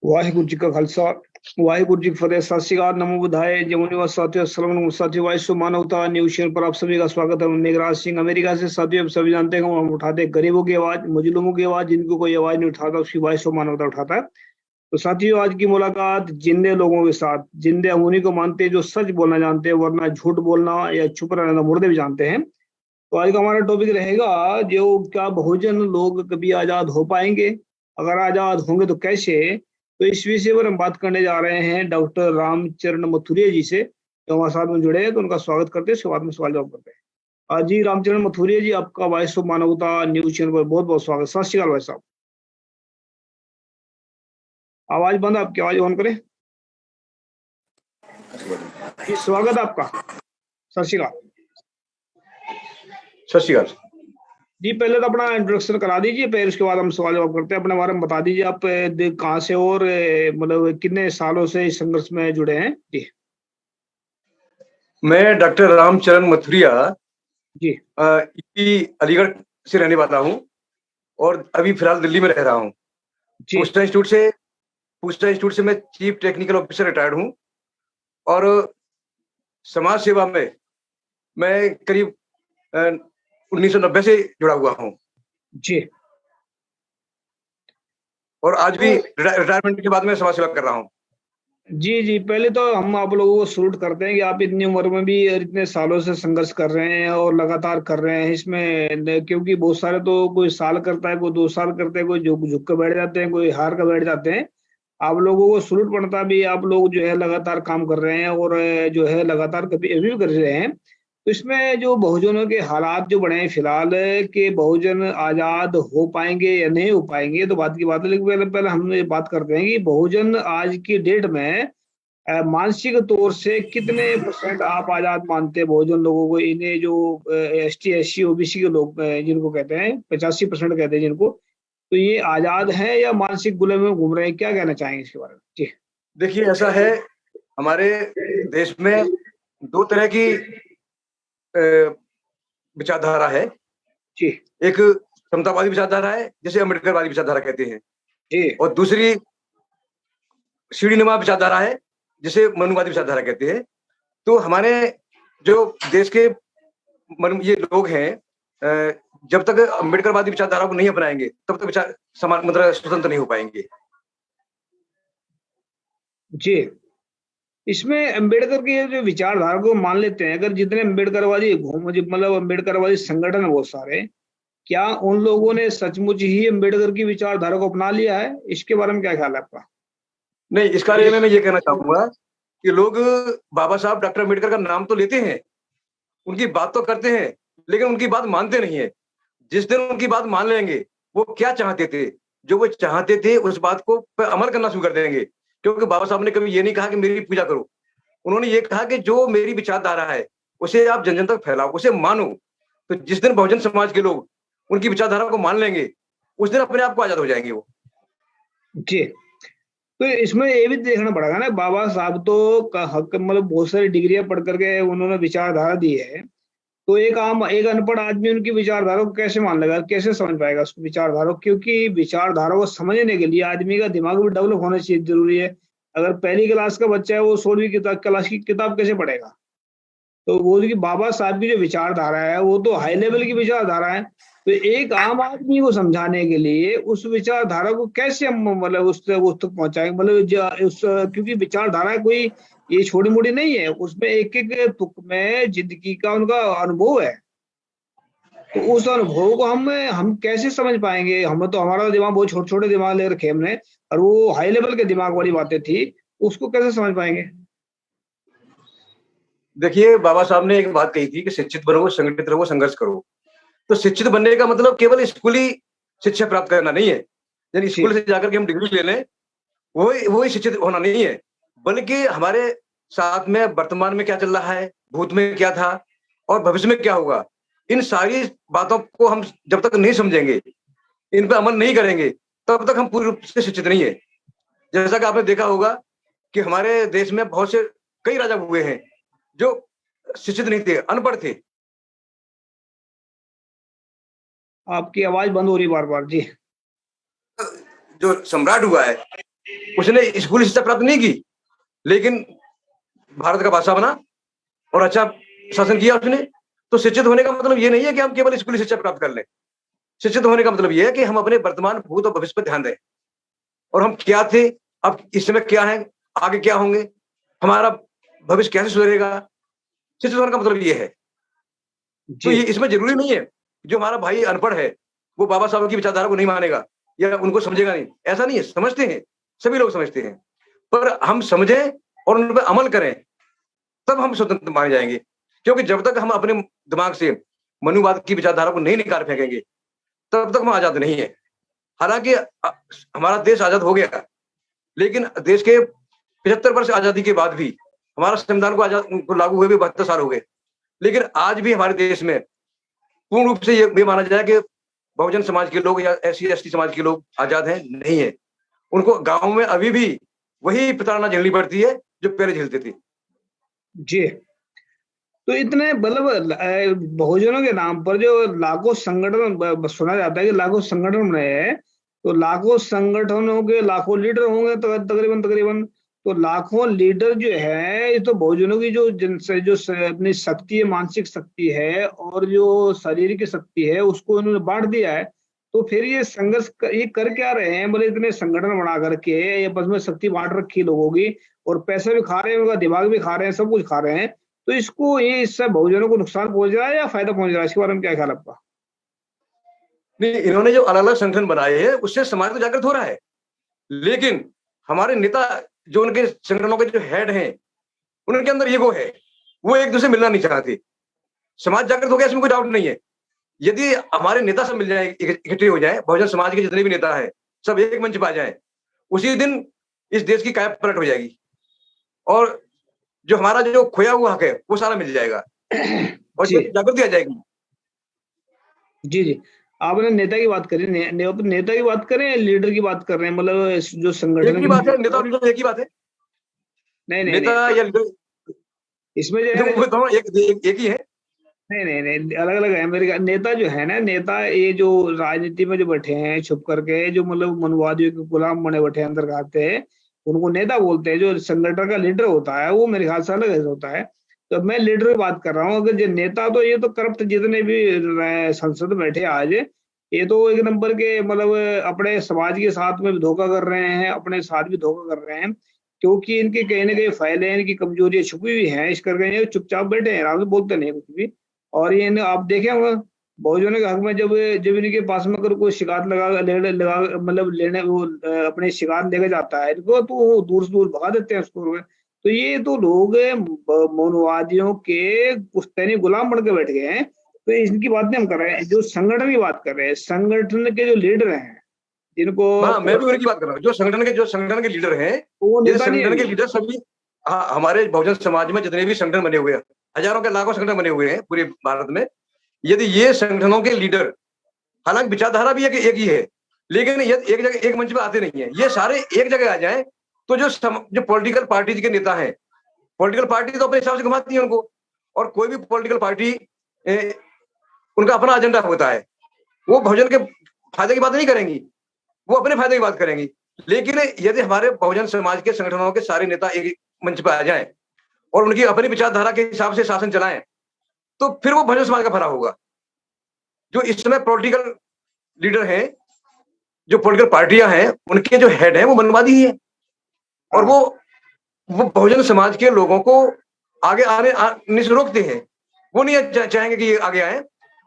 ਵਾਹਿਗੁਰੂ ਜੀ ਕਾ ਖਾਲਸਾ वाहिगुरु जी की फतेह। सत श्री अकाल, नमो बुधाय, जमुनिवास साथियों, अस्सलाम वालेकुम साथियों। वाइस मानवता न्यूज चैनल पर आप सभी का स्वागत है। मैं मेघराज सिंह अमेरिका से। साथियों, आप सभी जानते हैं हम उठाते हैं गरीबों की आवाज, मजलूमों की आवाज, जिनको कोई आवाज नहीं उठाता उसकी वॉइस मानवता उठाता है। तो साथियों, आज की मुलाकात जिंदे लोगों के साथ। जिंदे हम उन्हीं को मानते हैं जो सच बोलना जानते हैं, वरना झूठ बोलना या चुप रहना मुर्दे भी जानते हैं। तो आज का हमारा टॉपिक रहेगा जो क्या बहुजन लोग कभी आजाद हो पाएंगे, अगर आजाद होंगे तो कैसे। तो इस विषय पर हम बात करने जा रहे हैं डॉक्टर रामचरण मथुरिया जी से, जो हमारे साथ में जुड़े हैं। तो उनका स्वागत करते हैं, उसके बाद में सवाल जवाब करते हैं। जी रामचरण मथुरिया जी, आपका वॉइस ऑफ मानवता न्यूज चैनल पर बहुत बहुत स्वागत। सत श्री अकाल भाई साहब। आवाज बंद है आपकी, आवाज ऑन करें जी। स्वागत है आपका। सत श्री अकाल। सत श्री अकाल जी, पहले तो अपना इंट्रोडक्शन करा दीजिए, फिर उसके बाद हम सवाल जवाब करते हैं। अपने बारे में बता दीजिए, आप कहाँ से और मतलब कितने सालों से इस संघर्ष में जुड़े हैं जी। मैं डॉक्टर रामचरण मथुरिया जी अलीगढ़ से रहने वाला हूँ और अभी फिलहाल दिल्ली में रह रहा हूँ। जी पूस्टा इंस्टीट्यूट से मैं चीफ टेक्निकल ऑफिसर रिटायर्ड हूँ और समाज सेवा में मैं करीब 1990 से जुड़ा हुआ हूँ जी। और आज भी रिटायरमेंट के बाद मैं समाज सेवा कर रहा हूँ। जी जी, पहले तो हम आप लोगों को सल्यूट करते हैं कि आप इतनी उम्र में भी और इतने सालों से संघर्ष कर रहे हैं और लगातार कर रहे हैं इसमें। क्योंकि बहुत सारे तो कोई साल करता है, कोई 2 साल करते हैं, कोई झुक झुक कर बैठ जाते हैं, कोई हार कर बैठ जाते हैं। आप लोगों को सल्यूट पड़ता भी, आप लोग जो है लगातार काम कर रहे हैं और जो है लगातार कभी अभी भी कर रहे हैं। तो इसमें जो बहुजनों के हालात जो बने हैं फिलहाल, कि बहुजन आजाद हो पाएंगे या नहीं हो पाएंगे तो बात की बात है। लेकिन पहले पहले हम ये बात करते हैं कि बहुजन आज की डेट में मानसिक तौर से कितने परसेंट आप आजाद मानते हैं बहुजन लोगों को। इन्हें जो ST SC OBC के लोग जिनको कहते हैं 85% कहते हैं जिनको, तो ये आजाद है या मानसिक गुलामी में घूम रहे हैं, क्या कहना चाहेंगे इसके बारे में जी। देखिए, ऐसा है, हमारे देश में दो तरह की विचारधारा है जी एक समतावादी विचारधारा है, जिसे अम्बेडकरवादी विचारधारा कहते हैं जी। और दूसरी सीढ़ीनुमा विचारधारा है, जिसे मनुवादी विचारधारा कहते हैं। तो हमारे जो देश के ये लोग हैं, जब तक अम्बेडकरवादी विचारधारा को नहीं अपनाएंगे तब तक विचार समान मतलब स्वतंत्र नहीं हो पाएंगे जी। इसमें अम्बेडकर की जो विचारधारा को मान लेते हैं, अगर जितने अम्बेडकरवादी मतलब अम्बेडकरवादी संगठन है बहुत सारे, क्या उन लोगों ने सचमुच ही अम्बेडकर की विचारधारा को अपना लिया है? इसके बारे में क्या ख्याल है आपका? नहीं, इस बारे में मैं ये कहना चाहूंगा कि लोग बाबा साहब डॉक्टर अम्बेडकर का नाम तो लेते हैं, उनकी बात तो करते हैं, लेकिन उनकी बात मानते नहीं है। जिस दिन उनकी बात मान लेंगे, वो क्या चाहते थे, जो वो चाहते थे उस बात को पे अमल करना शुरू कर देंगे। क्योंकि बाबा साहब ने कभी ये नहीं कहा कि मेरी पूजा करो, उन्होंने ये कहा कि जो मेरी विचारधारा है उसे आप जन जन तक फैलाओ, उसे मानो। तो जिस दिन बहुजन समाज के लोग उनकी विचारधारा को मान लेंगे, उस दिन अपने आप को आजाद हो जाएंगे वो जी। तो इसमें ये भी देखना पड़ेगा ना, बाबा साहब तो हक मतलब बहुत सारी डिग्रियां पढ़ करके उन्होंने विचारधारा दी है। तो एक अनपढ़ आदमी उनकी विचारधारा को कैसे मान लेगा, कैसे समझ पाएगा उसकी विचारधारा को? क्योंकि विचारधारा को समझने के लिए आदमी का दिमाग भी डेवलप होना चाहिए, जरूरी है। अगर पहली क्लास का बच्चा है, वो 16वीं क्लास की किताब कैसे पढ़ेगा? तो वो कि बाबा साहब की जो विचारधारा है वो तो हाई लेवल की विचारधारा है। तो एक आम आदमी को समझाने के लिए उस विचारधारा को कैसे हम मतलब उस तक पहुंचाएंगे, मतलब क्योंकि विचारधारा कोई ये छोटी मोटी नहीं है, उसमें एक एक तुक में जिंदगी का उनका अनुभव है। तो उस अनुभव को हम कैसे समझ पाएंगे? हम तो हमारा दिमाग बहुत छोटे छोटे दिमाग ले रखे हमने, और वो हाई लेवल के दिमाग वाली बातें थी, उसको कैसे समझ पाएंगे? देखिए, बाबा साहब ने एक बात कही थी कि शिक्षित बनो, संगठित रहो, संघर्ष करो। तो शिक्षित बनने का मतलब केवल स्कूली शिक्षा प्राप्त करना नहीं है, यानी स्कूल से जाकर के हम डिग्री ले लें, वही शिक्षित होना नहीं है। बल्कि हमारे साथ में वर्तमान में क्या चल रहा है, भूत में क्या था और भविष्य में क्या होगा, इन सारी बातों को हम जब तक नहीं समझेंगे, इन पर अमल नहीं करेंगे, तब तक हम पूर्ण रूप से शिक्षित नहीं है। जैसा कि आपने देखा होगा कि हमारे देश में बहुत से कई राजा हुए हैं जो शिक्षित नहीं थे, अनपढ़ थे। आपकी आवाज बंद हो रही बार बार जी। जो सम्राट हुआ है उसने स्कूली शिक्षा प्राप्त नहीं की, लेकिन भारत का बादशाह बना और अच्छा शासन किया उसने। तो शिक्षित होने का मतलब ये नहीं है कि हम केवल स्कूली शिक्षा प्राप्त कर लें। शिक्षित होने का मतलब ये है कि हम अपने वर्तमान, भूत और भविष्य पर ध्यान दें, और हम क्या थे, अब इस समय क्या है, आगे क्या होंगे, हमारा भविष्य कैसे सुधरेगा। शिक्षित होने का मतलब ये है। तो ये इसमें जरूरी नहीं है जो हमारा भाई अनपढ़ है वो बाबा साहब की विचारधारा को नहीं मानेगा या उनको समझेगा नहीं, ऐसा नहीं है। समझते हैं, सभी लोग समझते हैं, पर हम समझें और उन पर अमल करें, तब हम स्वतंत्र माने जाएंगे। क्योंकि जब तक हम अपने दिमाग से मनुवाद की विचारधारा को नहीं निकाल फेंकेंगे, तब तक हम आजाद नहीं है। हालांकि हमारा देश आजाद हो गया, लेकिन देश के 75 वर्ष आजादी के बाद भी हमारा संविधान को लागू हुए भी 72 साल हो गए, लेकिन आज भी हमारे देश में पूर्ण रूप से ये माना जाए कि बहुजन समाज के लोग या SC/ST समाज के लोग आजाद हैं, नहीं है। उनको गांव में अभी भी वही प्रताड़ना झेलनी पड़ती है जो पहले झेलते थे। जी। तो इतने मतलब बहुजनों के नाम पर जो लाखों संगठन सुना जाता है कि लाखों संगठन बने हैं, तो लाखों संगठनों के लाखों लीडर होंगे तो तकरीबन। तो लाखों लीडर जो है, ये तो बहुजनों की जो अपनी शक्ति है, मानसिक शक्ति है और जो शारीरिक शक्ति है, उसको इन्होंने बांट दिया है। तो फिर ये संघर्ष ये कर क्या रहे हैं, बोले इतने संगठन बना करके ये बस में शक्ति बांट रखी लोगों की, और पैसे भी खा रहे हैं, उनका दिमाग भी खा रहे हैं, सब कुछ खा रहे हैं। तो इसको ये इससे बहुजनों को नुकसान पहुंच रहा है या फायदा पहुंच रहा है, इसके बारे में क्या ख्याल आपका? नहीं, इन्होंने जो अलग अलग संगठन बनाए हैं उससे समाज को जागृत हो रहा है, लेकिन हमारे नेता जो उनके संगठनों के जो हेड हैं, उनके अंदर ईगो है, वो एक दूसरे मिलना नहीं चाहते। समाज जागृत हो गया, इसमें कोई डाउट नहीं है। यदि हमारे नेता सब मिल जाए, इकट्ठे हो जाए, बहुजन समाज के जितने भी नेता हैं सब एक मंच पर आ जाए, उसी दिन इस देश की काया पलट हो जाएगी और जो हमारा जो खोया हुआ हक है वो सारा मिल जाएगा और जागृति आ जाएगी। जी जी, आपने नेता की बात करी, नेता की बात करें, लीडर की बात कर रहे हैं, मतलब जो संगठन एक ही बात है, नेता और लीडर एक ही बात है। नहीं नेता या लीडर इसमें जो है वो दोनों एक ही है। नहीं, अलग अलग है। मेरे नेता जो है ना, नेता ये जो राजनीति में जो बैठे हैं छुप करके, जो मतलब मनवादियों के गुलाम बने बैठे अंदर खाते हैं, उनको नेता बोलते हैं। जो संगठन का लीडर होता है वो मेरे ख्याल से अलग होता है। तो मैं लीडर की बात कर रहा हूँ। अगर जो नेता, तो ये तो करप्ट जितने भी संसद बैठे आज, ये तो एक नंबर के मतलब अपने समाज के साथ में भी धोखा कर रहे हैं, अपने साथ भी धोखा कर रहे हैं, क्योंकि इनके कहीं ना कहीं फायदे हैं, इनकी कमजोरियां छुपी हुई हैं। इस करके ये चुपचाप बैठे हैं, आराम से बोलते नहीं कुछ भी। और ये आप देखे होंगे बहुजनों के हक में, जब जब इनके पास में अगर कोई शिकायत लगा मतलब लेने वो अपनी शिकायत लेके जाता है इनको, तो वो दूर से दूर भगा देते हैं उसको। तो ये तो लोग मनुवादियों के पुश्तैनी गुलाम बन के बैठ गए हैं। तो इनकी बात नहीं हम कर रहे हैं, जो संगठन की बात कर रहे हैं, संगठन के जो लीडर हैं जिनको, हाँ, मैं भी उनकी बात कर रहा हूँ। जो संगठन के लीडर हैं, ये संगठन के लीडर सभी हमारे बहुजन समाज में जितने भी संगठन बने हुए हैं, हजारों के लाखों संगठन बने हुए हैं पूरे भारत में, यदि ये संगठनों के लीडर, हालांकि विचारधारा भी एक ही है, लेकिन ये एक जगह एक मंच पे आते नहीं है, ये सारे एक जगह आ जाएं, तो जो पॉलिटिकल पार्टीज के नेता हैं, पॉलिटिकल पार्टी तो अपने हिसाब से घुमाती है उनको, और कोई भी पॉलिटिकल पार्टी उनका अपना एजेंडा होता है, वो बहुजन के फायदे की बात नहीं करेंगी, वो अपने फायदे की बात करेंगी। लेकिन यदि हमारे बहुजन समाज के संगठनों के सारे नेता एक मंच पर आ जाएं और उनकी अपनी विचारधारा के हिसाब से शासन चलाएं, तो फिर वो बहुजन समाज का भला होगा। जो इस समय पॉलिटिकल लीडर हैं, जो पॉलिटिकल पार्टियां हैं, उनके जो हेड हैं वो मनवादी ही है, और वो बहुजन समाज के लोगों को आगे आने से रोकते हैं। वो नहीं चाहेंगे कि ये आगे आए,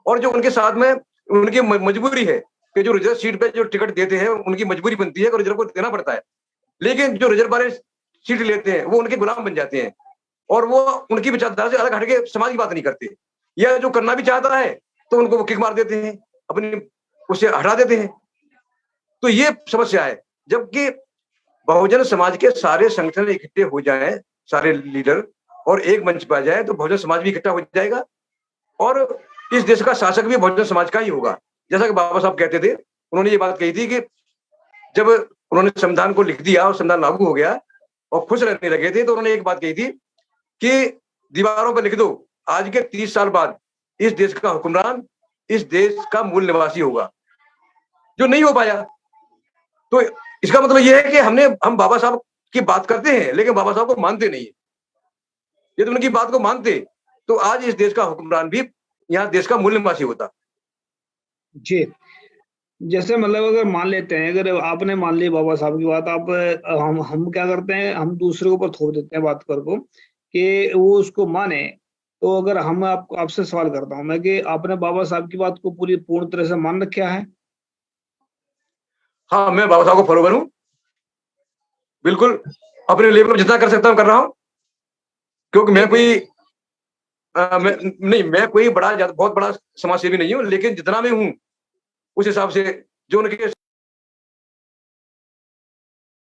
और जो उनके साथ में उनकी मजबूरी है कि जो रिजर्व सीट पे जो टिकट देते हैं, उनकी मजबूरी बनती है कि रिजर्व को देना पड़ता है, लेकिन जो रिजर्व वाले सीट लेते हैं वो उनके गुलाम बन जाते हैं, और वो उनकी विचारधारा से अलग हटके समाज की बात नहीं करते, या जो करना भी चाहता है तो उनको वो किक मार देते हैं, अपनी उसे हटा देते हैं। तो ये समस्या है। जबकि बहुजन समाज के सारे संगठन इकट्ठे हो जाएं, सारे लीडर, और एक मंच पर आ जाए, तो बहुजन समाज भी इकट्ठा हो जाएगा, और इस देश का शासक भी बहुजन समाज का ही होगा। जैसा कि बाबा साहब कहते थे, उन्होंने ये बात कही थी कि जब उन्होंने संविधान को लिख दिया और संविधान लागू हो गया और खुश रहने लगे थे, तो उन्होंने एक बात कही थी कि दीवारों पर लिख दो, आज के 30 साल बाद इस देश का हुक्मरान इस देश का मूल निवासी होगा, जो नहीं हो पाया। तो इसका मतलब ये है कि हम बाबा साहब की बात करते हैं लेकिन बाबा साहब को मानते नहीं है। यदि उनकी बात को मानते तो आज इस देश का हुक्मरान भी यहाँ देश का मूल निवासी होता। जी। जैसे मतलब अगर मान लेते हैं, अगर आपने मान ली बाबा साहब की बात, आप हम क्या करते हैं, हम दूसरे के ऊपर थोप देते हैं बात कर को कि वो उसको माने। तो अगर हम आपसे सवाल करता हूँ मैं कि आपने बाबा साहब की बात को पूरी पूर्ण तरह से मान रखा है? हाँ, मैं बाबा साहब को फॉलोवर हूँ। बिल्कुल, अपने लेवल पर जितना कर सकता हूँ कर रहा हूँ। क्योंकि मैं कोई मैं कोई बहुत बड़ा समाज सेवी नहीं हूँ, लेकिन जितना मैं हूँ उस हिसाब से जो उनके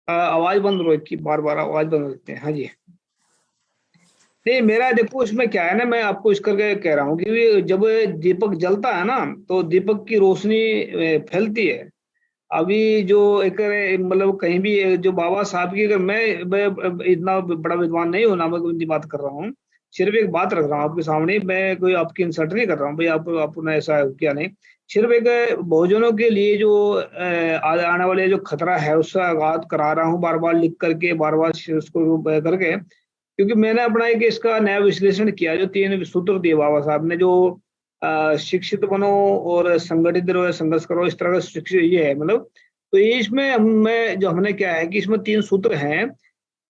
आवाज बंद करो की बार-बार आवाज बंद करते हैं। हाँ जी। नहीं, मेरा देखो इसमें क्या है ना, मैं आपको इस करके कह रहा हूँ कि जब दीपक जलता है ना, तो दीपक की रोशनी फैलती है। अभी जो एक मतलब कहीं भी जो बाबा साहब की, अगर मैं इतना बड़ा विद्वान नहीं हूँ ना, मैं उनकी बात कर रहा हूँ। सिर्फ एक बात रख रहा हूँ आपके सामने, मैं कोई आपकी इंसल्ट नहीं कर रहा हूँ भाई, आप आपने ऐसा किया नहीं। सिर्फ एक बहुजनों के लिए जो आने वाले जो खतरा है उससे आगाह करा रहा हूँ, बार-बार लिख करके, बार-बार उसको करके। क्योंकि मैंने अपना एक इसका नया विश्लेषण किया, जो 3 सूत्र दिए बाबा साहब ने, जो शिक्षित बनो और संगठित रहो या संघर्ष करो, इस तरह का शिक्षित ये है मतलब। तो ये इसमें मैं जो हमने क्या है कि इसमें 3 सूत्र हैं,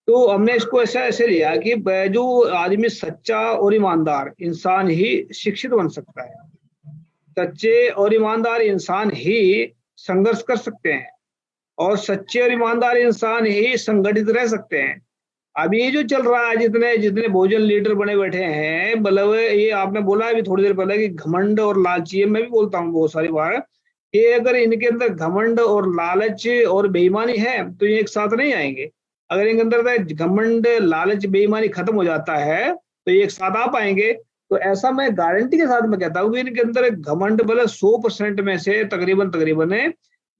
तो हमने इसको ऐसा ऐसे लिया कि जो आदमी सच्चा और ईमानदार इंसान ही शिक्षित बन सकता है। सच्चे और ईमानदार इंसान ही संघर्ष कर सकते हैं, और सच्चे और ईमानदार इंसान ही संगठित रह सकते हैं। अब ये जो चल रहा है, जितने जितने भोजन लीडर बने बैठे हैं, मतलब ये आपने बोला अभी थोड़ी देर पहले कि घमंड और लालची है, मैं भी बोलता हूँ बहुत सारी बार कि अगर इनके अंदर घमंड और लालच और बेईमानी है तो ये एक साथ नहीं आएंगे। अगर इनके अंदर घमंड लालच बेईमानी खत्म हो जाता है तो ये एक साथ आ पाएंगे। तो ऐसा मैं गारंटी के साथ मैं कहता हूँ कि इनके अंदर घमंड मतलब 100% में से तकरीबन तकरीबन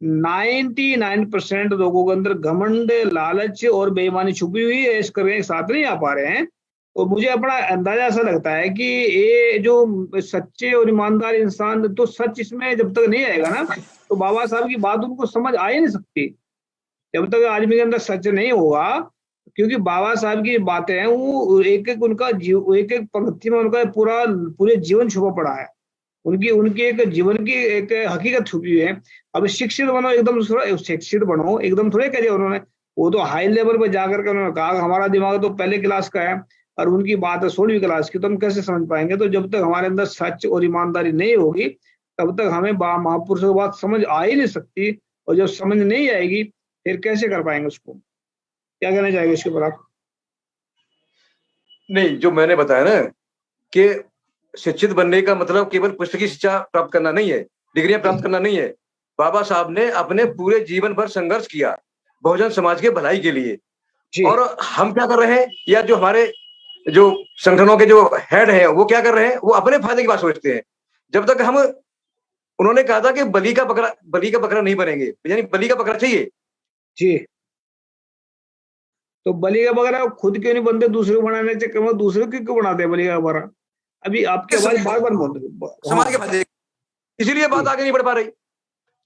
99% लोगों के अंदर घमंड, लालच और बेईमानी छुपी हुई है, इस करके साथ नहीं आ पा रहे हैं। तो मुझे अपना अंदाजा ऐसा लगता है कि ये जो सच्चे और ईमानदार इंसान, तो सच इसमें जब तक नहीं आएगा ना, तो बाबा साहब की बात उनको समझ आ ही नहीं सकती। जब तक आदमी के अंदर सच नहीं होगा, क्योंकि बाबा साहब की बातें हैं, वो एक-एक उनका एक-एक पंक्ति में उनका पूरे जीवन छुपा पड़ा है। उनकी उनकी एक जीवन की एक हकीकत छुपी हुई है। अब शिक्षित बनो एकदम, शिक्षित बनो एकदम थोड़े कह दिया उन्होंने। वो तो हाई लेवल पे जाकर के उन्होंने कहा हमारा दिमाग तो पहले क्लास का है और उनकी बात है 16वीं क्लास की, तो हम कैसे समझ पाएंगे? तो जब तक हमारे अंदर सच और ईमानदारी नहीं होगी, तब तक हमें महापुरुषों की बात समझ आ ही नहीं सकती। और जब समझ नहीं आएगी, फिर कैसे कर पाएंगे उसको? क्या कहना चाहेंगे इसके ऊपर आप? नहीं, जो मैंने बताया ना कि शिक्षित बनने का मतलब केवल पुस्तकीय शिक्षा प्राप्त करना नहीं है, डिग्रियां प्राप्त करना नहीं है। बाबा साहब ने अपने पूरे जीवन भर संघर्ष किया बहुजन समाज के भलाई के लिए। जी। और हम क्या कर रहे हैं, या जो हमारे जो संगठनों के जो हेड हैं वो क्या कर रहे हैं, वो अपने फायदे की बात सोचते हैं। जब तक हम उन्होंने कहा था कि बलि का बकरा नहीं बनेंगे, यानी बलि का बकरा चाहिए। जी। तो बलि का बकरा खुद क्यों नहीं बनते? दूसरे को बनाने के चक्कर में दूसरे को क्यों बनाते हैं बलि का बकरा? अभी आपकी आवाज बार बार बोल रही। हाँ। समाज के फायदे, इसीलिए बात जी। आगे नहीं बढ़ पा रही।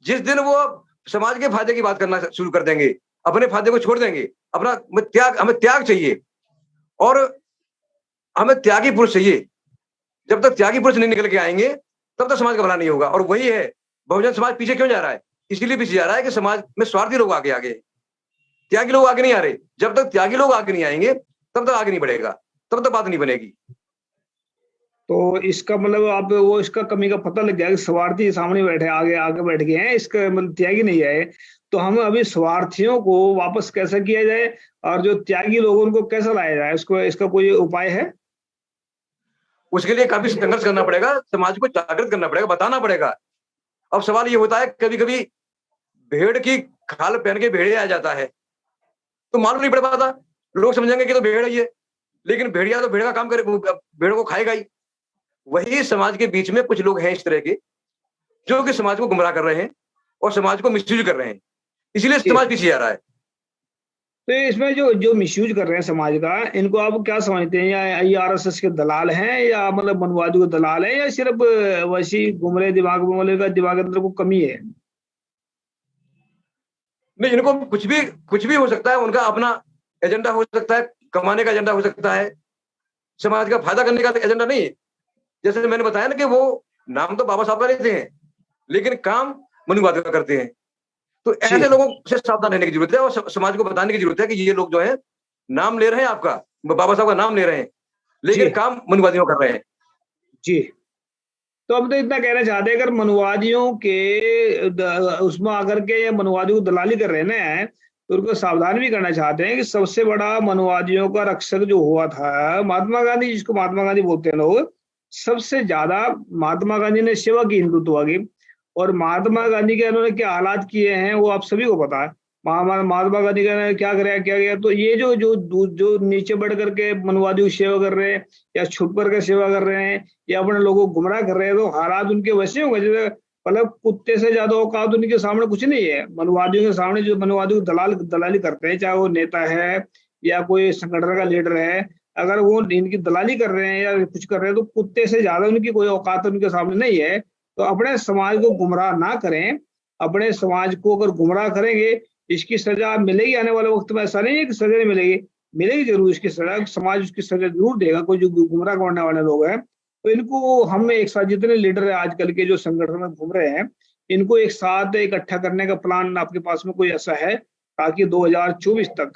जिस दिन वो समाज के फायदे की बात करना शुरू कर देंगे, अपने फायदे को छोड़ देंगे, हमें त्याग चाहिए और हमें त्यागी पुरुष चाहिए। जब तक त्यागी पुरुष नहीं निकल के आएंगे तब तक समाज का भला नहीं होगा। और वही है, बहुजन समाज पीछे क्यों जा रहा है? इसीलिए पीछे जा रहा है कि समाज में स्वार्थी लोग आगे आगे, त्यागी लोग आगे नहीं आ रहे। जब तक त्यागी लोग आगे नहीं आएंगे तब तक आगे नहीं बढ़ेगा, तब तक बात नहीं बनेगी। तो इसका मतलब आप वो इसका कमी का पता लग गया कि स्वार्थी सामने बैठे, आगे आगे बैठ गए हैं, इसका मतलब त्यागी नहीं आए। तो हम अभी स्वार्थियों को वापस कैसे किया जाए और जो त्यागी लोग उनको कैसे लाया जाए, उसको इसका कोई उपाय है? उसके लिए काफी संघर्ष करना पड़ेगा, समाज को जागृत करना पड़ेगा, बताना पड़ेगा। अब सवाल ये होता है, कभी कभी भेड़ की खाल पहन के भेड़िया आ जाता है तो मालूम नहीं पड़ पाता। लोग समझेंगे कि तो भेड़ है ये, लेकिन भेड़िया तो भेड़ का काम करे, भेड़ को खाएगा ही। वही समाज के बीच में कुछ लोग हैं इस तरह के, जो कि समाज को गुमराह कर रहे हैं और समाज को मिसयूज कर रहे हैं। इसीलिए जी। समाज पीछे जा रहा है। तो इसमें जो जो मिसयूज कर रहे हैं समाज का, इनको आप क्या समझते हैं? या ये आरएसएस के दलाल हैं, या मतलब मनवादी के दलाल हैं, या सिर्फ वैसी गुमरे दिमाग में वाले का दिमाग के अंदर को कमी है? नहीं, इनको कुछ भी हो सकता है, उनका अपना एजेंडा हो सकता है, कमाने का एजेंडा हो सकता है, समाज का फायदा करने का एजेंडा नहीं है। जैसे मैंने बताया ना कि वो नाम तो बाबा साहब का लेते हैं, लेकिन काम मनुवाद का करते हैं। तो जी ऐसे लोगों से सावधान रहने की जरूरत है और समाज को बताने की जरूरत है कि ये लोग जो है नाम ले रहे हैं आपका, बाबा साहब का नाम ले रहे हैं, जी लेकिन काम मनुवादियों कर रहे हैं। जी। तो अब तो इतना कहना चाहते हैं, अगर मनुवादियों के उसमें आकर के या मनुवादियों को दलाली कर रहे हैं तो उनको सावधान भी करना चाहते हैं कि सबसे बड़ा मनुवादियों का रक्षक जो हुआ था महात्मा गांधी, जिसको महात्मा गांधी बोलते हैं लोग, सबसे ज्यादा महात्मा गांधी ने सेवा की हिंदुत्व की। और महात्मा गांधी के उन्होंने क्या हालात किए हैं वो आप सभी को पता है। महात्मा गांधी ने क्या किया तो ये जो जो जो नीचे बढ़ करके मनुवादियों की सेवा कर रहे हैं या छुप करके सेवा कर रहे हैं या अपने लोगों को गुमराह कर रहे हैं, तो हालात उनके वैसे होंगे जैसे मतलब कुत्ते से ज्यादा औकात उनके सामने कुछ नहीं है। मनुवादियों के सामने जो मनुवादियों दलाली करते हैं, चाहे वो नेता है या कोई संगठन का लीडर है, अगर वो इनकी दलाली कर रहे हैं या कुछ कर रहे हैं तो कुत्ते से ज्यादा उनकी कोई औकात उनके सामने नहीं है। तो अपने समाज को गुमराह ना करें। अपने समाज को अगर गुमराह करेंगे इसकी सजा मिलेगी आने वाले वक्त में। ऐसा नहीं है कि सजा नहीं मिलेगी, मिलेगी जरूर इसकी सजा, समाज उसकी सजा जरूर देगा। कोई जो गुमराह करने वाले लोग हैं तो इनको हम एक साथ, जितने लीडर है आजकल के जो संगठन में घूम रहे हैं, इनको एक साथ इकट्ठा करने का प्लान आपके पास में कोई ऐसा है ताकि 2024 तक,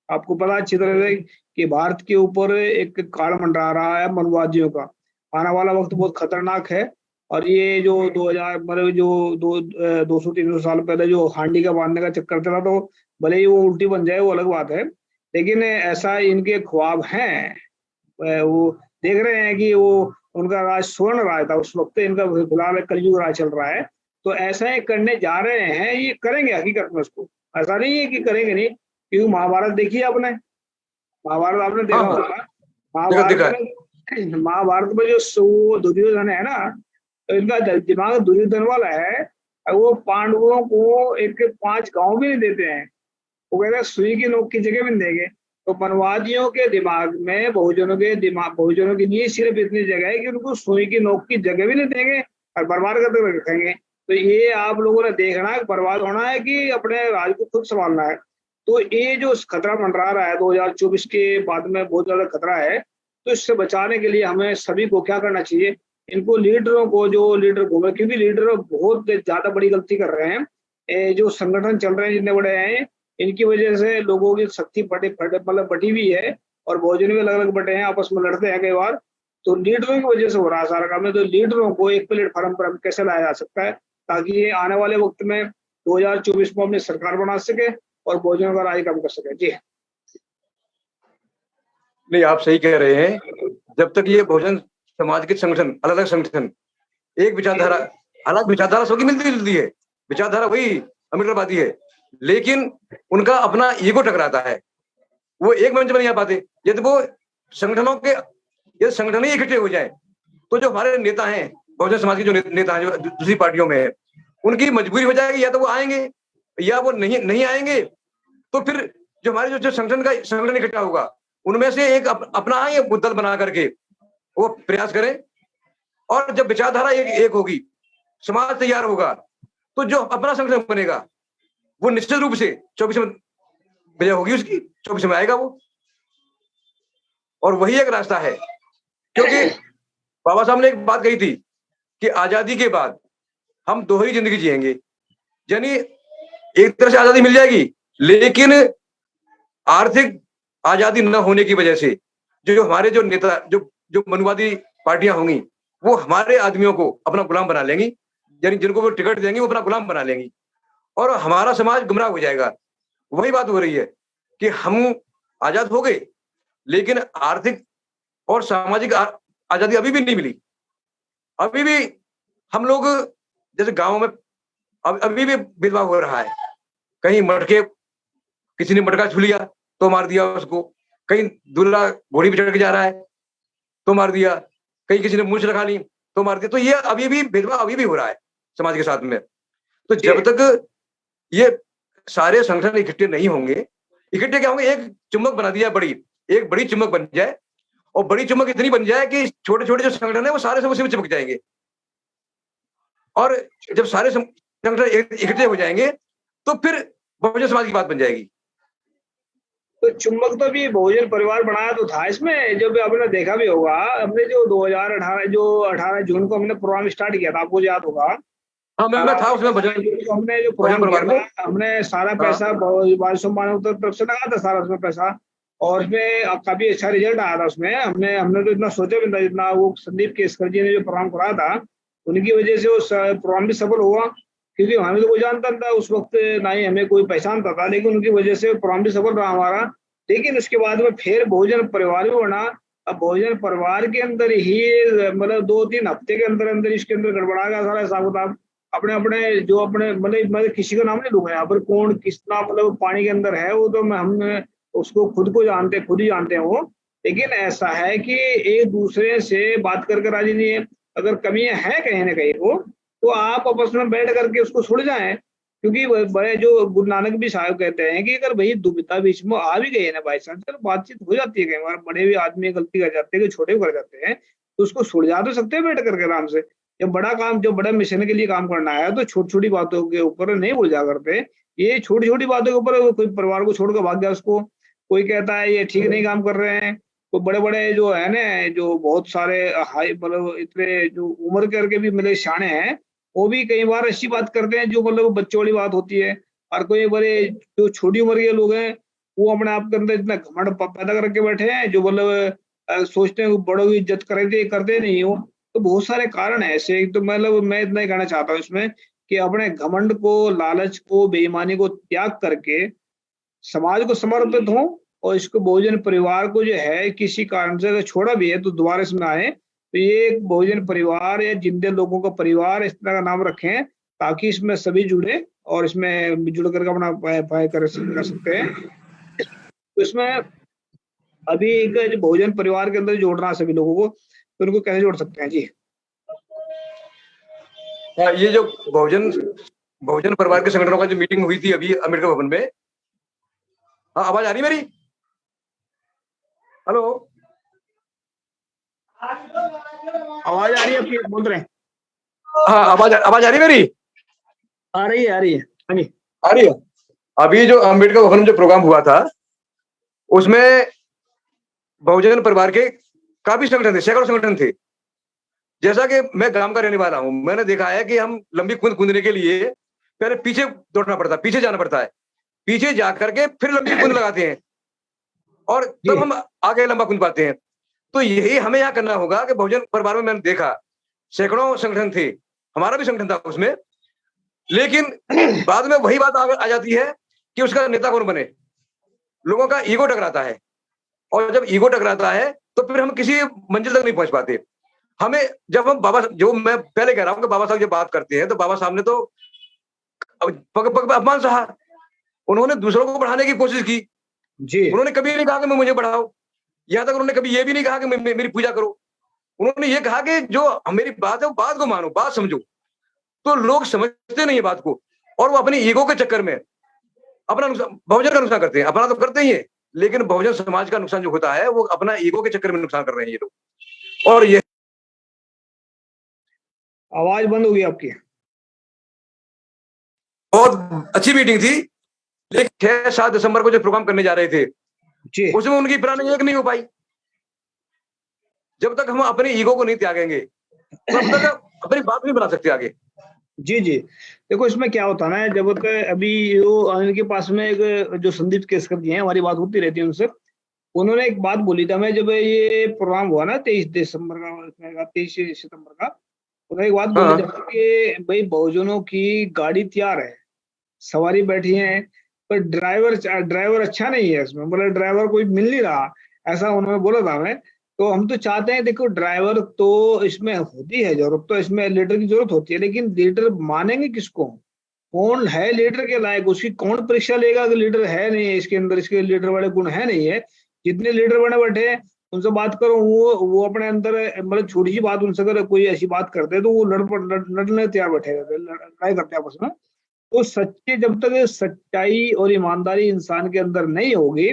आपको पता अच्छी तरह से कि भारत के ऊपर एक काल मंडरा रहा है मनुवादियों का। आने वाला वक्त बहुत खतरनाक है। और ये जो 2000 मतलब जो 200-300 साल पहले जो हांडी का बांधने का चक्कर चला, तो भले ही वो उल्टी बन जाए वो अलग बात है, लेकिन ऐसा इनके ख्वाब हैं। वो देख रहे हैं कि वो उनका राज स्वर्ण राज था उस वक्त, इनका फिलहाल कलयुग राज चल रहा है। तो ऐसा ही करने जा रहे हैं, ये करेंगे हकीकत में उसको। ऐसा नहीं है कि करेंगे नहीं, क्योंकि महाभारत देखी आपने, महाभारत आपने हाँ देखा हाँ, होगा। देखा महाभारत देखा है। में महाभारत में जो दुर्योधन है ना, तो इनका दिमाग दुर्योधन वाला है। और वो पांडवों को एक 5 गांव भी नहीं देते हैं। वो कहते हैं सुई की नोक की जगह भी नहीं देंगे। तो वनवादियों के दिमाग में बहुजनों के लिए सिर्फ इतनी जगह है कि उनको सुई की नोक की जगह भी नहीं देंगे और बर्बाद करके रखेंगे। तो ये आप लोगों ने देखना है, बर्बाद होना है कि अपने राज को खुद संभालना है। तो ये जो खतरा मंडरा रहा है 2024 के बाद में, बहुत ज्यादा खतरा है। तो इससे बचाने के लिए हमें सभी को क्या करना चाहिए, इनको लीडरों को, जो लीडर घूमे, क्योंकि लीडर बहुत ज्यादा बड़ी गलती कर रहे हैं। जो संगठन चल रहे हैं जितने बड़े हैं, इनकी वजह से लोगों की शक्ति मतलब बटी हुई है और भोजन भी अलग अलग बटे हैं, आपस में लड़ते हैं कई बार। तो लीडरों की वजह से हो रहा है सारा काम है। तो लीडरों को एक प्लेटफॉर्म पर कैसे लाया जा सकता है ताकि ये आने वाले वक्त में 2024 में अपनी सरकार बना सके और भोजन का राज काम कर सके। जी नहीं, आप सही कह रहे हैं। जब तक ये बहुजन समाज के संगठन, अलग अलग संगठन, एक विचारधारा, अलग विचारधारा सबकी मिलती जुलती है, विचारधारा वही अम्बेडकरवादी है, लेकिन उनका अपना ईगो टकराता है, वो एक मंच में नहीं आ पाते। यदि वो संगठनों के, यदि संगठन ही इकट्ठे हो जाए तो जो हमारे नेता हैं, बहुजन समाज के जो नेता हैं जो दूसरी पार्टियों में है, उनकी मजबूरी हो जाएगी, या तो वो आएंगे या वो नहीं आएंगे। तो फिर जो हमारे जो संगठन इकट्ठा होगा, उनमें से एक अपना ये दल बना करके वो प्रयास करें। और जब विचारधारा एक होगी, समाज तैयार होगा, तो जो अपना संगठन बनेगा वो निश्चित रूप से 24 में विजय होगी उसकी, 24 में आएगा वो। और वही एक रास्ता है, क्योंकि बाबा साहब ने एक बात कही थी कि आजादी के बाद हम दोहरी जिंदगी जिएंगे। यानी एक तरह से आजादी मिल जाएगी, लेकिन आर्थिक आजादी न होने की वजह से जो हमारे जो नेता, जो मनुवादी पार्टियां होंगी, वो हमारे आदमियों को अपना गुलाम बना लेंगी। यानी जिनको वो टिकट देंगे वो अपना गुलाम बना लेंगी और हमारा समाज गुमराह हो जाएगा। वही बात हो रही है कि हम आजाद हो गए, लेकिन आर्थिक और सामाजिक आजादी अभी भी नहीं मिली। अभी भी हम लोग, जैसे गांव में अभी भी भेदभाव हो रहा है। कहीं मटके, किसी ने मटका छू लिया तो मार दिया उसको, कहीं दूल्हा घोड़ी पे चढ़ के जा रहा है तो मार दिया, कहीं किसी ने मूंछ रखा ली तो मार दिया। तो ये अभी भी भेदभाव अभी भी हो रहा है समाज के साथ में। तो जब तक ये सारे संगठन इकट्ठे नहीं होंगे, इकट्ठे क्या होंगे, एक चुम्बक बना दिया बड़ी, एक बड़ी चुम्बक बन जाए, और बड़ी चुम्बक इतनी बन जाए कि छोटे छोटे जो संगठन है वो सारे उसी में चिपक जाएंगे। और जब सारे संगठन इकट्ठे हो जाएंगे तो फिर बहुजन समाज की बात बन जाएगी। तो चुंबक तो भी बहुजन परिवार बनाया तो था इसमें, जो भी आपने देखा भी होगा, हमने जो 2018 जो 18 जून को हमने प्रोग्राम स्टार्ट किया था, आपको याद होगा। हाँ, मैं था उसमें हमने जो बहुजन प्रोग्राम किया परिवार में। था, हमने सारा हाँ, पैसा बारिश मानव तरफ से लगा था, सारा उसमें पैसा, और उसमें काफी अच्छा रिजल्ट आया था उसमें। हमने हमने तो इतना सोचा भी नहीं था, जितना वो संदीप केसकर जी ने जो प्रोग्राम कराया था, उनकी वजह से उस प्रोग्राम भी सफल हुआ। क्योंकि हमें तो कोई जानता था उस वक्त, ना ही हमें कोई पहचानता था, लेकिन उनकी वजह से प्रोग्राम भी सफल रहा हमारा। लेकिन उसके बाद में फिर बहुजन परिवार भी बना। अब बहुजन परिवार के अंदर ही मतलब 2-3 हफ्ते के अंदर अंदर इसके अंदर गड़बड़ा गया सारा हिसाब किताब। अपने अपने जो अपने मतलब मैं किसी का नाम नहीं लूंगा यहाँ पर, कौन कितना मतलब पानी के अंदर है, वो तो हम उसको खुद को जानते, खुद ही जानते हैं वो। लेकिन ऐसा है कि एक दूसरे से बात करके राजी नहीं है। अगर कमियां हैं कहीं ना कहीं को, तो आप आपस में बैठ करके उसको सुलझाएं। क्योंकि बड़े जो गुरु नानक भी साहब कहते हैं कि अगर भाई दुविधा बीच में आ भी गई है ना बाई चांस, चलो बातचीत हो जाती है, कई बार बड़े भी आदमी गलती कर जाते हैं, कि छोटे भी कर जाते हैं, तो उसको सुलझा तो सकते हैं बैठ करके आराम से। जब बड़ा काम, जो बड़ा मिशन के लिए काम करना है, तो छोटी छोटी बातों के ऊपर नहीं उलझा करते। ये छोटी छोटी बातों के ऊपर कोई परिवार को छोड़कर भाग गया, उसको कोई कहता है ये ठीक नहीं काम कर रहे हैं। तो बड़े बड़े जो है ना, जो बहुत सारे हाई मतलब इतने जो उम्र करके भी मिले शाणे हैं, वो भी कई बार ऐसी बात करते हैं जो मतलब बच्चों वाली बात होती है। और कोई बड़े जो छोटी उम्र के लोग हैं, वो अपने आप के अंदर इतना घमंड पैदा करके बैठे हैं, जो मतलब सोचते हैं बड़ों की इज्जत करते नहीं हो। तो बहुत सारे कारण है ऐसे। तो मतलब मैं इतना ही कहना चाहता हूँ इसमें, कि अपने घमंड को, लालच को, बेईमानी को त्याग करके समाज को समर्पित हो। और इसको बहुजन परिवार को जो है किसी कारण से अगर छोड़ा भी है, तो दोबारा इसमें आए, तो ये एक बहुजन परिवार या जिंदे लोगों का परिवार इस तरह का नाम रखें, ताकि इसमें सभी जुड़े और इसमें जुड़ करके अपना पाए कर सकते हैं। तो इसमें अभी एक जो बहुजन परिवार के अंदर जोड़ना है सभी लोगों को, तो उनको कैसे जोड़ सकते हैं जी? हाँ, ये जो बहुजन बहुजन परिवार के संगठनों का जो मीटिंग हुई थी अभी अम्बेडकर भवन में। हाँ, आवाज आ रही मेरी? हेलो, आवाज आ रही है आपकी? बोल रहे हैं। हाँ, आवाज आवाज आ रही मेरी? आ रही है, आ रही है। हाँ जी, आ रही है। अभी जो अम्बेडकर भवन में जो प्रोग्राम हुआ था, उसमें बहुजन परिवार के काफी संगठन थे, सैकड़ों संगठन थे। जैसा कि मैं ग्राम का रहने वाला हूं, मैंने देखा है कि हम लंबी कूद कूदने के लिए पहले पीछे दौड़ना पड़ता है, पीछे जाना पड़ता है, पीछे जा करके फिर लंबी कूद लगाते हैं, और जी, तब हम आगे लंबा कूद पाते हैं। तो यही हमें यहाँ करना होगा कि बहुजन परिवार में मैंने देखा सैकड़ों संगठन थे, हमारा भी संगठन था उसमें, लेकिन बाद में वही बात आ जाती है कि उसका नेता कौन बने। लोगों का ईगो टकराता है, और जब ईगो टकराता है तो फिर हम किसी मंजिल तक नहीं पहुंच पाते। हमें जब हम बाबा, जो मैं पहले कह रहा हूं कि बाबा साहब जब बात करते हैं, तो बाबा साहब ने तो पग पग पे अपमान सहा। उन्होंने दूसरों को बढ़ाने की कोशिश की। जी, उन्होंने कभी नहीं कहा कि मैं मुझे बढ़ाओ, यहां तक उन्होंने कभी ये भी नहीं कहा कि मेरी पूजा करो। उन्होंने ये कहा कि जो मेरी बात है वो बात को मानो, बात समझो। तो लोग समझते नहीं है बात को, और वो अपनी ईगो के चक्कर में अपना नुकसान, बहुजन का नुकसान करते हैं। अपना तो करते ही है, लेकिन बहुजन समाज का नुकसान जो होता है वो अपना ईगो के चक्कर में नुकसान कर रहे हैं ये लोग। और ये आवाज बंद हो गई आपकी। बहुत अच्छी मीटिंग थी, लेकिन 6-7 दिसंबर को जो प्रोग्राम करने जा रहे थे, जी, उसमें उनकी प्लानिंग एक नहीं हो पाई। जब तक हम अपने ईगो को नहीं त्यागेंगे, तब तक अपनी बात नहीं बना सकते आगे। जी, जी। देखो इसमें क्या होता है ना, जब तक अभी जो अनिल के पास में एक जो संदीप केसकर जी हैं, हमारी बात होती रहती है उनसे। उन्होंने एक बात बोली था, मैं जब ये प्रोग्राम हुआ ना 23 दिसंबर का, 23 सितंबर का, उन्होंने एक बात बोली हाँ, थी कि भाई बहुजनों की गाड़ी तैयार है, सवारी बैठी है, पर ड्राइवर अच्छा नहीं है इसमें, मतलब ड्राइवर कोई मिल नहीं रहा, ऐसा उन्होंने बोला था हमें। तो हम तो चाहते हैं, देखो ड्राइवर तो इसमें होती है जरूरत, तो इसमें लीडर की जरूरत होती है, लेकिन लीडर मानेंगे किसको? कौन है लीडर के लायक? उसकी कौन परीक्षा लेगा कि लीडर है नहीं है इसके अंदर, इसके लीडर वाले गुण है नहीं है। जितने लीडर बने बैठे हैं उनसे बात करो, वो अपने अंदर मतलब छोटी सी बात उनसे अगर कोई ऐसी बात करते हैं, तो वो लड़ने तैयार बैठे रहते हैं, लड़ाई करते हैं आपस में। तो सच्चे, जब तक सच्चाई और ईमानदारी इंसान के अंदर नहीं होगी,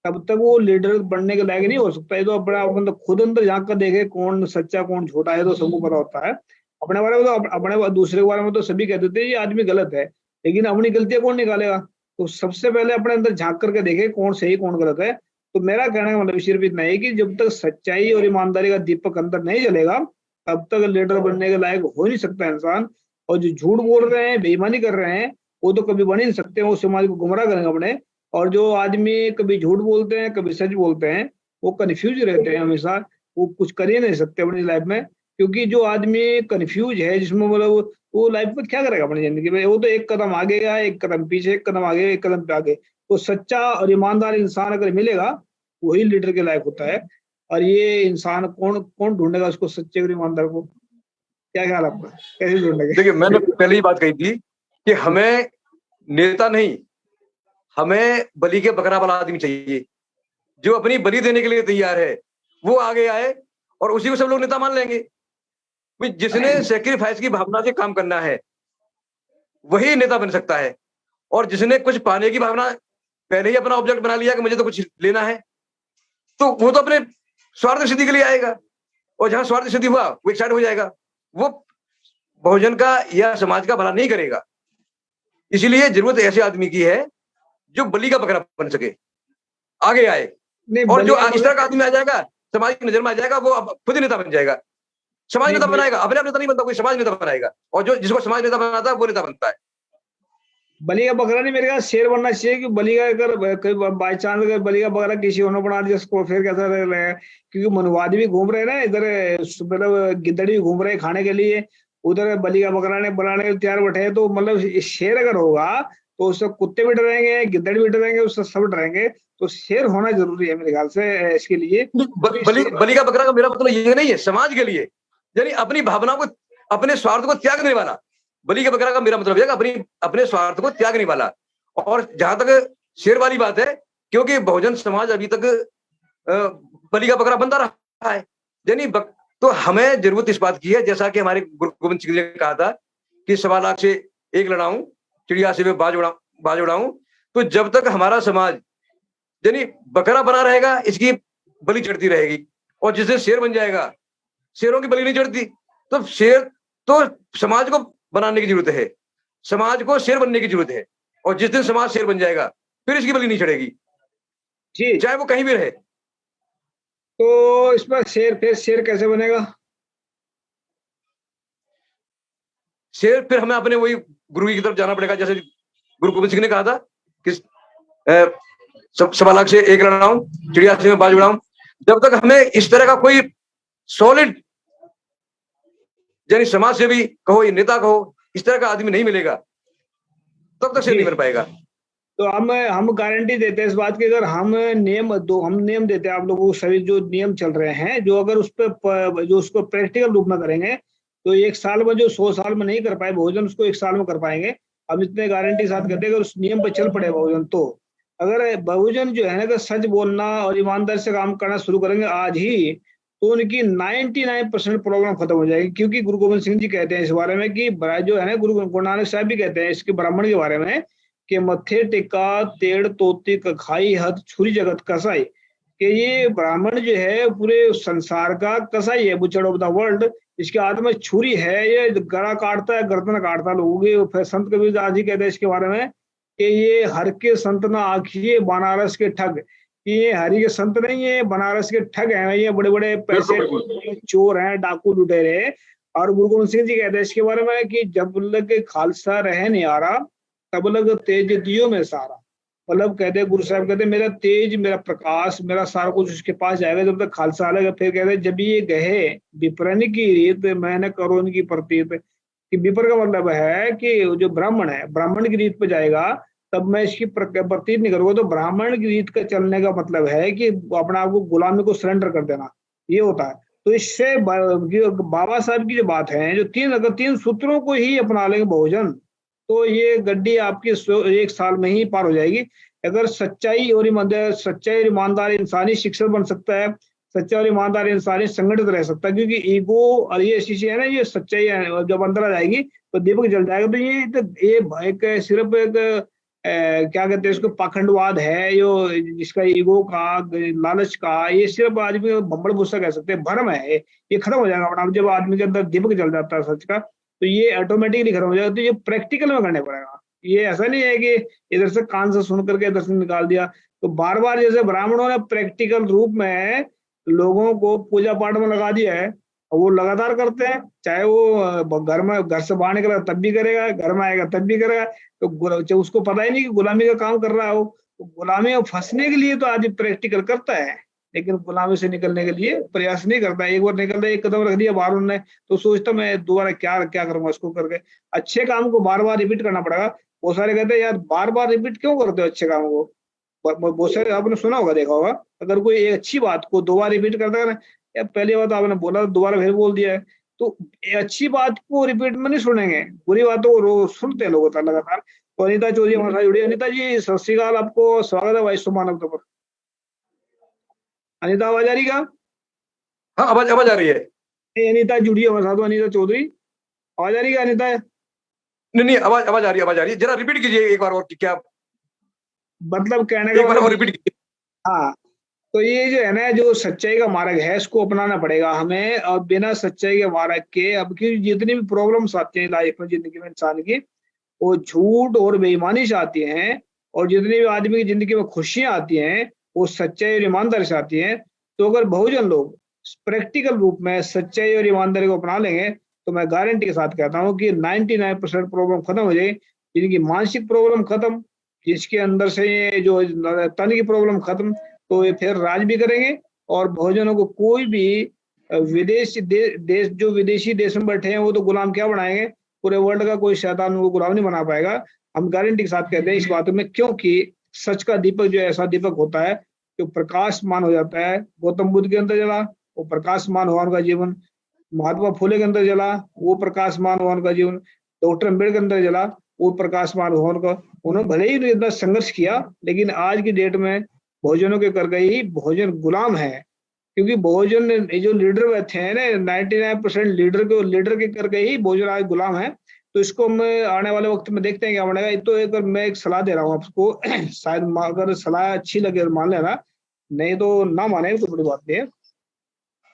तब तक वो लीडर बनने के लायक नहीं हो सकता है। तो अपना मतलब खुद अंदर झांक कर देखे कौन सच्चा कौन झूठा है, तो सबको पता होता है। अपने बारे में तो, अपने दूसरे के बारे में तो सभी कह देते हैं ये आदमी गलत है, लेकिन अपनी गलतियां कौन निकालेगा? तो सबसे पहले अपने अंदर झांक करके देखे कौन सही कौन गलत है। तो मेरा कहने का मतलब सिर्फ इतना है कि जब तक सच्चाई और ईमानदारी का दीपक अंदर नहीं जलेगा तब तक लीडर बनने के लायक हो नहीं सकता इंसान। और जो झूठ बोल रहे हैं, बेईमानी कर रहे हैं, वो तो कभी बन ही नहीं सकते, वो समाज को गुमराह करेंगे अपने। और जो आदमी कभी झूठ बोलते हैं कभी सच बोलते हैं, वो कंफ्यूज रहते हैं हमेशा, वो कुछ कर ही नहीं सकते अपनी लाइफ में। क्योंकि जो आदमी कंफ्यूज है, जिसमें मतलब वो लाइफ में क्या करेगा अपनी जिंदगी में, वो तो एक कदम आगे गया, एक कदम पीछे, एक कदम आगे, एक कदम पे आगे। तो सच्चा और ईमानदार इंसान अगर मिलेगा वही लीडर के लायक होता है। और ये इंसान कौन कौन ढूंढेगा उसको, सच्चे और ईमानदार को? क्या ख्याल आपका, कैसे ढूंढेंगे? देखिए, मैंने पहले ही बात कही थी कि हमें नेता नहीं, हमें बलि के बकरा वाला आदमी चाहिए, जो अपनी बलि देने के लिए तैयार है, वो आगे आए और उसी को सब लोग नेता मान लेंगे। जिसने सेक्रीफाइस की भावना से काम करना है वही नेता बन सकता है। और जिसने कुछ पाने की भावना पहले ही अपना ऑब्जेक्ट बना लिया कि मुझे तो कुछ लेना है, तो वो तो अपने स्वार्थ सिद्धि के लिए आएगा, और जहां स्वार्थ सिद्धि हुआ वो एक साइड हो जाएगा, वो बहुजन का या समाज का भला नहीं करेगा। इसीलिए जरूरत ऐसे आदमी की है जो बलि का बकरा बन सके, आगे आए। और जो इस तरह का आदमी आ जाएगा, समाज की नजर में आ जाएगा, वो खुद ही नेता बन जाएगा। समाज नेता बनाएगा, अपने आप नेता नहीं बनता, कोई समाज नेता बनाएगा, और जो जिसको समाज नेता बनाता है वो नेता बनता है। बलि का बकरा नहीं, मेरे ख्याल शेर बनना चाहिए। कि बलि का अगर बाई चांस अगर बलि का बकरा किसी और ने बना दिया उसको, फिर कैसा रहेगा? क्योंकि मनुवादी भी घूम रहे हैं ना इधर, मतलब गिद्दड़ भी घूम रहे हैं खाने के लिए, उधर बलि का बकरा ने बनाने के लिए तैयार बैठे हैं। तो मतलब शेर अगर होगा तो उससे कुत्ते भी डरेंगे, गिद्दड़ भी डरेंगे, उससे सब डरेंगे। तो शेर होना जरूरी है मेरे ख्याल से इसके लिए। बलि का बकरा का मेरा मतलब ये नहीं है समाज के लिए, यानी अपनी भावनाओं को, अपने स्वार्थ को त्यागने वाला। बलि के बकरा का मेरा मतलब है अपने स्वार्थ को त्यागने वाला। और जहां तक शेर वाली बात है, क्योंकि बहुजन समाज अभी तक बलि का बकरा बनता रहा है, यानी तो हमें जरूरत इस बात की है, जैसा कि हमारे गुरु गोविंद सिंह जी ने कहा था कि 1.25 लाख से एक लड़ाऊं, चिड़िया से मैं बाज उड़ाऊं। तो जब तक हमारा समाज यानी बकरा बना रहेगा, इसकी बलि चढ़ती रहेगी। और जिस दिन शेर बन जाएगा, शेरों की बलि नहीं चढ़ती। तो शेर तो समाज को बनाने की जरूरत है, समाज को शेर बनने की जरूरत है। और जिस दिन समाज शेर बन जाएगा, फिर इसकी बलि नहीं चढ़ेगी, चाहे वो कहीं भी रहे। तो इस पर फिर शेर कैसे बनेगा? शेर फिर हमें अपने वही गुरु की तरफ जाना पड़ेगा, जैसे गुरु गोविंद सिंह ने कहा था कि 1.25 लाख से एक लड़ाऊं, चिड़िया से मैं बाज उड़ाऊं। जब तक हमें इस तरह का कोई सॉलिड, यानी समाज से भी कहो या नेता कहो, इस तरह का आदमी नहीं मिलेगा, तब तक शेर नहीं बन पाएगा। तो हम गारंटी देते हैं इस बात की, अगर हम नियम देते हैं आप लोगों को, सभी जो नियम चल रहे हैं, जो अगर उस पर जो उसको प्रैक्टिकल रूप में करेंगे तो 1 साल में जो 100 साल में नहीं कर पाए बहुजन, उसको 1 साल में कर पाएंगे। हम इतने गारंटी साथ कहते हैं अगर उस नियम पर चल पड़े बहुजन, तो अगर बहुजन जो है ना, अगर सच बोलना और ईमानदार से काम करना शुरू करेंगे आज ही, तो उनकी 99% प्रॉब्लम खत्म हो जाएगी। क्योंकि गुरु गोविंद सिंह जी कहते हैं इस बारे में कि जो है ना, गुरु नानक साहब भी कहते हैं इसके ब्राह्मण के बारे में कि मत्थे टिका तेड़ तोती खाई हद छुरी जगत कसाई। कि ये ब्राह्मण जो है पूरे संसार का कसाई है, बुचड़ ऑफ द वर्ल्ड। इसके हाथ में छुरी है, ये गला काटता है, गर्दन काटता है लोगों की। फिर संत कबीर दास जी कहते हैं इसके बारे में कि ये हर के संत ना आखिए बनारस के ठग। ये हरि के संत नहीं है, बनारस के ठग हैं, ये बड़े बड़े पैसे चोर हैं, डाकू लुटेरे हैं। और गुरु गोविंद सिंह जी कहते हैं इसके बारे में कि जब लग खालसा रह नहीं आ रहा, तब लग तेज दियो में सारा। मतलब कहते गुरु साहब कहते मेरा तेज, मेरा प्रकाश, मेरा सारा कुछ उसके पास जाएगा जब तक खालसा आएगा। फिर कहते जब ये गहे विप्रन की रीत मैंने करो उनकी प्रतीत। कि विपर का मतलब है कि जो ब्राह्मण है, ब्राह्मण की रीत पे जाएगा तब मैं इसकी प्रतीत नहीं करूंगा। तो ब्राह्मण की रीत का चलने का मतलब है कि अपने आप को गुलामी को सरेंडर कर देना, ये होता है। तो इससे बाबा साहब की जो बात है, जो अगर 3 सूत्रों को ही अपना लेंगे बहुजन, तो ये गड्डी आपकी 1 साल में ही पार हो जाएगी। अगर सच्चाई और ईमानदार इंसानी शिक्षक बन सकता है, सच्चा और ईमानदार इंसानी संगठित रह सकता है। क्योंकि ईगो और ये चीजें है ना, ये सच्चाई जब अंदर आ जाएगी तो दीपक जल जाएगा। तो ये एक सिर्फ एक क्या कहते हैं इसको, पाखंडवाद है जो, जिसका ईगो का, लालच का, ये सिर्फ आदमी बम्बड़ भूसा कह सकते हैं, भ्रम है। ये खत्म हो जाएगा अपना जब आदमी के अंदर दीपक जल जाता है सच का, तो ये ऑटोमेटिकली खत्म हो जाएगा। तो ये प्रैक्टिकल में करने पड़ेगा। ये ऐसा नहीं है कि इधर से कान से सुन करके इधर से निकाल दिया। तो बार बार जैसे ब्राह्मणों ने प्रैक्टिकल रूप में लोगों को पूजा पाठ में लगा दिया है, और वो लगातार करते हैं, चाहे वो घर में, घर से बाहर निकला तब भी करेगा, घर में आएगा तब भी करेगा। तो उसको पता ही नहीं कि गुलामी का काम कर रहा है वो। तो गुलामी में फंसने के लिए तो आदमी प्रैक्टिकल करता है, लेकिन गुलामी से निकलने के लिए प्रयास नहीं करता। एक बार निकल रहा, एक कदम रख दिया बाहर उन्होंने, तो सोचता मैं दोबारा क्या क्या करूंगा इसको करके। अच्छे काम को बार बार रिपीट करना पड़ेगा। बहुत सारे कहते हैं यार बार बार रिपीट क्यों करते हो अच्छे काम को। बहुत सारे आपने सुना होगा, देखा होगा, अगर कोई एक अच्छी बात को दो बार रिपीट करता है ना, या पहली बात आपने बोला दोबारा फिर बोल दिया है, तो अच्छी बात को रिपीट में नहीं सुनेंगे, बुरी बातों को रोज सुनते हैं लोग लगातार। तो अनिता चौधरी हमारे साथ जुड़ी। अनिता जी सत श्रीकाल, आपको स्वागत है वाइस मानवता पर। अनिता आवाज आ रही क्या? हाँ, आवाज आवाज आ रही है। अनिता जुड़ी हमारे साथ, अनिता चौधरी आवाज आ रही है अनिता? नहीं नहीं, आवाज आवाज आ रही है, आवाज आ रही है। जरा रिपीट कीजिए एक बार और, क्या मतलब कहने एक का बार और मतलब, रिपीट कीजिए। हाँ, तो ये जो है ना, जो सच्चाई का मार्ग है इसको अपनाना पड़ेगा हमें। और बिना सच्चाई के मार्ग के अब की जितनी भी प्रॉब्लम्स आती हैं लाइफ में, जिंदगी में इंसान की, वो झूठ और बेईमानी से आती हैं। और जितनी भी आदमी की जिंदगी में खुशियां आती हैं, वो सच्चाई और ईमानदारी से आती हैं। तो अगर बहुजन लोग प्रैक्टिकल रूप में सच्चाई और ईमानदारी को अपना लेंगे, तो मैं गारंटी के साथ कहता हूँ कि 99% प्रॉब्लम खत्म हो जाएगी। जिनकी मानसिक प्रॉब्लम खत्म, जिसके अंदर से ये जो तन की प्रॉब्लम खत्म, तो ये फिर राज भी करेंगे। और बहुजनों को कोई भी विदेश देश, जो विदेशी देश में बैठे हैं, वो तो गुलाम क्या बनाएंगे, पूरे वर्ल्ड का कोई शैतान उनको गुलाम नहीं बना पाएगा। हम गारंटी के साथ कहते हैं इस बात में, क्योंकि सच का दीपक जो ऐसा दीपक होता है जो प्रकाशमान हो जाता है। गौतम बुद्ध के अंदर जला, वो प्रकाशमान हुआ उनका जीवन। महात्मा फुले के अंदर जला, वो प्रकाशमान हुआ उनका जीवन। डॉक्टर अम्बेडकर के अंदर जला, वो प्रकाशमान हुआ उनका। उन्होंने भले ही इतना संघर्ष किया, लेकिन आज की डेट में बहुजनों के कर गए ही बहुजन गुलाम है। क्योंकि बहुजन ये जो लीडर बैठे हैं ना, 99% लीडर के कर गए ही बहुजन आज गुलाम है। तो इसको हम आने वाले वक्त में देखते हैं क्या बनेगा। तो एक मैं एक सलाह दे रहा हूँ आपको शायद अगर सलाह अच्छी लगे तो मान लेना, नहीं तो ना माने तो बड़ी बात नहीं है।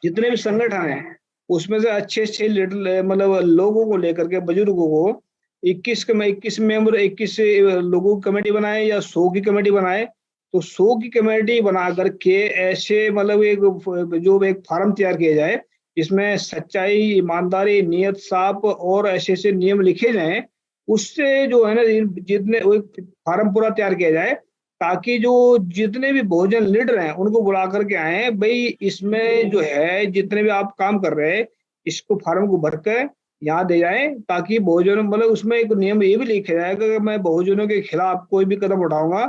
जितने भी संगठन हैं, उसमें से अच्छे अच्छे लीडर, मतलब लोगों को लेकर के, बुजुर्गों को 21 मेंबर, 21 लोगों की कमेटी बनाए या 100 की कमेटी बनाए। तो 100 की कमेटी बना करके ऐसे, मतलब एक फार्म तैयार किया जाए जिसमें सच्चाई, ईमानदारी, नियत साफ और ऐसे ऐसे नियम लिखे जाएं। उससे जो है ना, जितने एक फार्म पूरा तैयार किया जाए, ताकि जो जितने भी बहुजन लीडर हैं उनको बुला करके आए, भाई इसमें जो है जितने भी आप काम कर रहे हैं, इसको फार्म को भरकर यहाँ दे जाए, ताकि बहुजनों, मतलब उसमें एक नियम ये भी लिखा जाएगा कि मैं बहुजनों के खिलाफ कोई भी कदम उठाऊंगा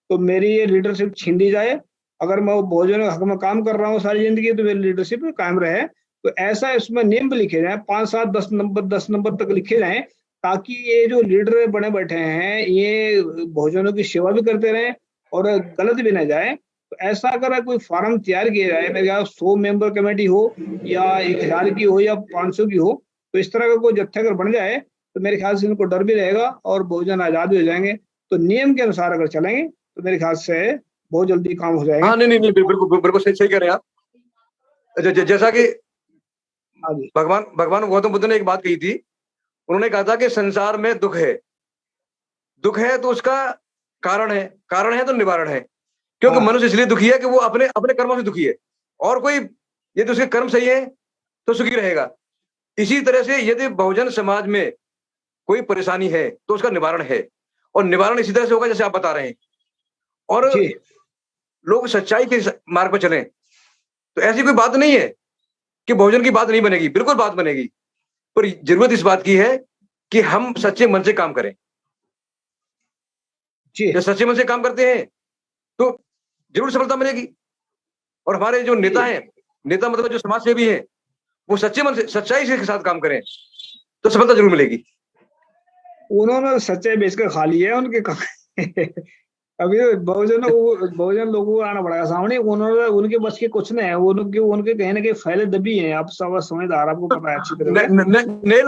तो मेरी ये लीडरशिप छीन ली जाए। अगर मैं बहुजनों के हक में काम कर रहा हूँ सारी जिंदगी, तो मेरी लीडरशिप कायम रहे। तो ऐसा इसमें नियम भी लिखे जाए, 5, 7, 10 नंबर तक लिखे जाए, ताकि ये जो लीडर बने बैठे हैं ये बहुजनों की सेवा भी करते रहें और गलत भी ना जाए। तो ऐसा अगर कोई फार्म तैयार किया जाए ना, या 100 मेंबर कमेटी हो या 1000 की हो या 500 की हो, तो इस तरह का कोई जत्था अगर बन जाए, तो मेरे ख्याल से इनको डर भी रहेगा और बहुजन आजाद भी हो जाएंगे। तो नियम के अनुसार अगर चलेंगे तो मेरे ख्याल से बहुत जल्दी काम हो जाएगा। हाँ, नहीं नहीं नहीं, बिल्कुल बिल्कुल सही सही कह रहे हैं आप। जैसा कि हाँ जी, भगवान भगवान गौतम बुद्ध ने एक बात कही थी। उन्होंने कहा था कि संसार में दुख है, दुख है तो उसका कारण है तो निवारण है। क्योंकि हाँ मनुष्य इसलिए दुखी है कि वो अपने अपने कर्मों से दुखी है, और कोई यदि उसके कर्म सही है तो सुखी रहेगा। इसी तरह से यदि बहुजन समाज में कोई परेशानी है तो उसका निवारण है, और निवारण इसी तरह से होगा जैसे आप बता रहे हैं। और जी, लोग सच्चाई के मार्ग पर चलें, तो ऐसी कोई बात नहीं है कि बहुजन की बात नहीं बनेगी, बिल्कुल बात बनेगी। पर जरूरत इस बात की है कि हम सच्चे मन से काम करें। जी, जब सच्चे मन से काम करते हैं तो जरूर सफलता मिलेगी। और हमारे जो नेता हैं, नेता मतलब जो समाज सेवी हैं, वो सच्चे मन से, सच्चाई से के साथ काम करें तो सफलता जरूर मिलेगी। उन्होंने सच्चाई बेचकर खा लिया है उनके अभी बहुजन लोगों को आना पड़ेगा सामने। उन्होंने, उनके बस के कुछ नहीं है, उनके कहीं ना कहीं फैले दबी हैं। आप सब समझदार, आपको पता है अच्छी तरह से। नए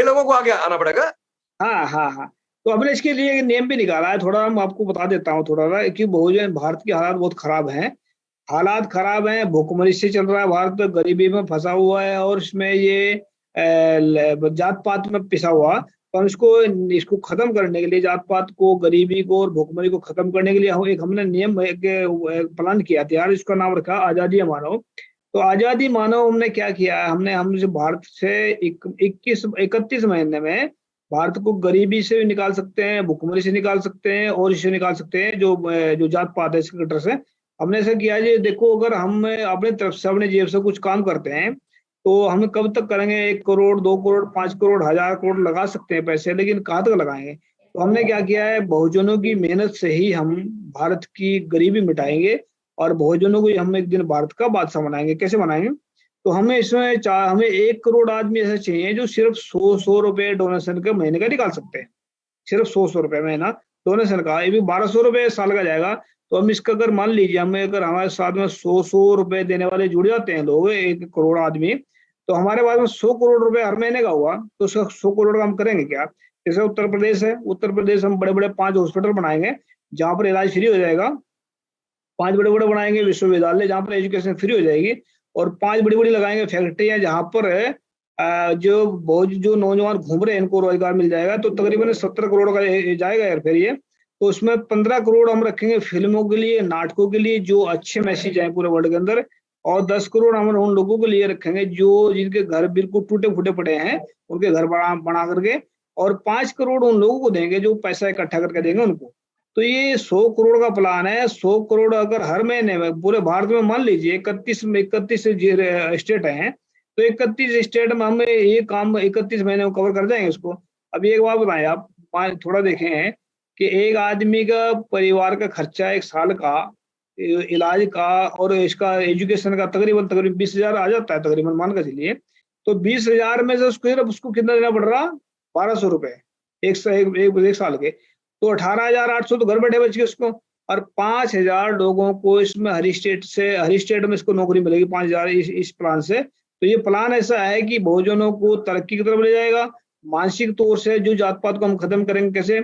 लोगों को आगे आना पड़ेगा। हाँ हाँ हाँ। तो हमने इसके लिए एक नियम भी निकाला है, थोड़ा हम आपको बता देता हूँ थोड़ा सा, कि बहुजन भारत के हालात बहुत खराब हैं। हालात खराब हैं, भूखमरी से चल रहा है भारत, गरीबी में फंसा हुआ है, और इसमें ये जात पात में पिसा हुआ। पर इसको खत्म करने के लिए, जात पात को, गरीबी को और भुखमरी को खत्म करने के लिए हमने नियम एक प्लान किया था यार, इसका नाम रखा आजादी मानव। तो आजादी मानव हमने क्या किया है, हम जो भारत से 31 महीने में भारत को गरीबी से भी निकाल सकते हैं, भुखमरी से निकाल सकते हैं और इससे निकाल सकते हैं जो जात पात है इसके कटर से। हमने ऐसा किया है, देखो अगर हम अपने तरफ से अपने जेब से कुछ काम करते हैं तो हम कब तक करेंगे, 1 करोड़ 2 करोड़ 5 करोड़ 1000 करोड़ लगा सकते हैं पैसे, लेकिन कहाँ तक लगाएंगे। तो हमने क्या किया है, बहुजनों की मेहनत से ही हम भारत की गरीबी मिटाएंगे और बहुजनों को हम एक दिन भारत का बादशाह बनाएंगे। कैसे बनाएंगे, तो हमें हमें 1 करोड़ आदमी ऐसे चाहिए जो सिर्फ 100 रुपए डोनेशन के महीने का निकाल सकते हैं, सिर्फ 100 रुपए महीना डोनेशन का, ये भी 1200 रुपए साल का जाएगा। तो हम इसका अगर मान लीजिए अगर हमारे साथ में 100 रुपए देने वाले जुड़ जाते हैं लोग, 1 करोड़ आदमी, तो हमारे पास में 100 करोड़ रुपए हर महीने का हुआ। तो 100 करोड़ का हम करेंगे क्या, जैसे उत्तर प्रदेश है, उत्तर प्रदेश हम बड़े बड़े 5 हॉस्पिटल बनाएंगे जहां पर इलाज फ्री हो जाएगा, 5 बड़े बड़े बनाएंगे विश्वविद्यालय जहां पर एजुकेशन फ्री हो जाएगी, और 5 बड़ी बड़ी लगाएंगे फैक्ट्रियां जहां पर जो नौजवान घूम रहे हैं इनको रोजगार मिल जाएगा। तो तकरीबन 70 करोड़ का जाएगा यार फिर ये। तो उसमें 15 करोड़ हम रखेंगे फिल्मों के लिए, नाटकों के लिए जो अच्छे मैसेज आए पूरे वर्ल्ड के अंदर, और 10 करोड़ हम उन लोगों के लिए रखेंगे जो जिनके घर बिल्कुल टूटे फूटे पड़े हैं, उनके घर बना करके, और 5 करोड़ उन लोगों को देंगे जो पैसा इकट्ठा करके देंगे उनको। तो ये 100 करोड़ का प्लान है। 100 करोड़ अगर हर महीने में पूरे भारत में मान लीजिए 31 स्टेट हैं, तो 31 स्टेट में हमें ये काम 31 महीने में कवर कर जाएंगे इसको। अब एक बात बताएं आप, थोड़ा देखें कि एक आदमी का परिवार का खर्चा एक साल का इलाज का और इसका एजुकेशन का तकरीबन 20,000 आ जाता है तकरीबन, मान कर चलिए। तो 20,000 में से उसको कितना देना पड़ रहा, 1200 रुपए एक साल के। तो 18,800 तो घर बैठे बच गए उसको, और 5,000 लोगों को इसमें हर स्टेट में इसको नौकरी मिलेगी 5,000 इस प्लान से। तो ये प्लान ऐसा है कि बहुजनों को तरक्की की तरफ ले जाएगा। मानसिक तौर से जो जात पात को हम खत्म करेंगे, कैसे